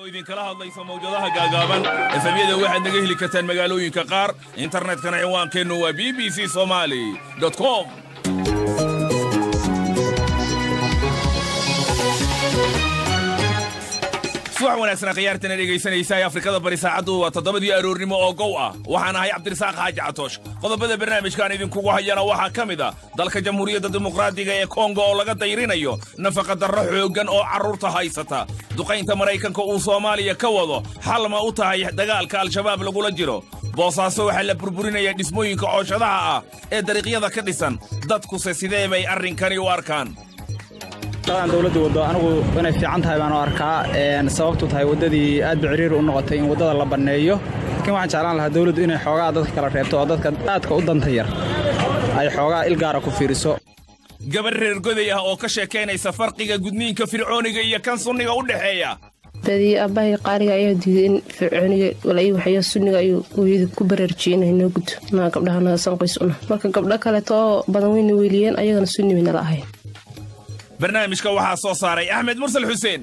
idin kala hadlaysa mawjadaha gaagaaban efemyada waxaad naga heli kartaan magaalooyinka qaar internetkana ciwaankeennu waa bbcsomali.com subax wanaagsan khiyaartana dhegaysanaysa Afrikada bari saacadu waa 7 aroornimo oo gow ah waxaan ahay Cabdirasaaq Xaaji Catoosh qodobada barnaamijkan idinkugu hayana waxa kamid ah dalka Jamhuuriyadda Dimuqraadiga ee Kongo oo laga dayrinayo nafaqa darro xoogan oo carruurta haysata duqaynta Mareykanka uu Soomaaliya ka wado xal ma u tahay dagaalka al-shabaab lagula jiro boosaaso waxa la burburinaya dhismooyinka cooshadaha ah ee dariiqyada ka dhisan dadku sidee bay arrinkani u arkaan طبعا دولته wado anigu inay fiican tahay baan arkaa sababtu tahay wadadii aad biciriir u noqotay in wadada la baneeyo laakiin waxaan jeclaan lahaa dawladdu inay xoogaa dadka kala reebto oo dadka aadka u danta yar ay xoogaa ilgaara ku fiiriso gabar reer goday ah oo ka sheekeynaysa farqiga gudniinka fircooniga iyo kan sunniga u dhaxeeya dadii abahay qaariga ayaa diiday in fircooniga walaa waxay sunniga ay ku bararjiinayno gud ma gabdhaha sanqaysuna marka gabdha kale too badan weyn weeliyeen ayagana sunni weyn la ahayn barnaamijka waxaa soo saaray Axmed Mursal Xuseen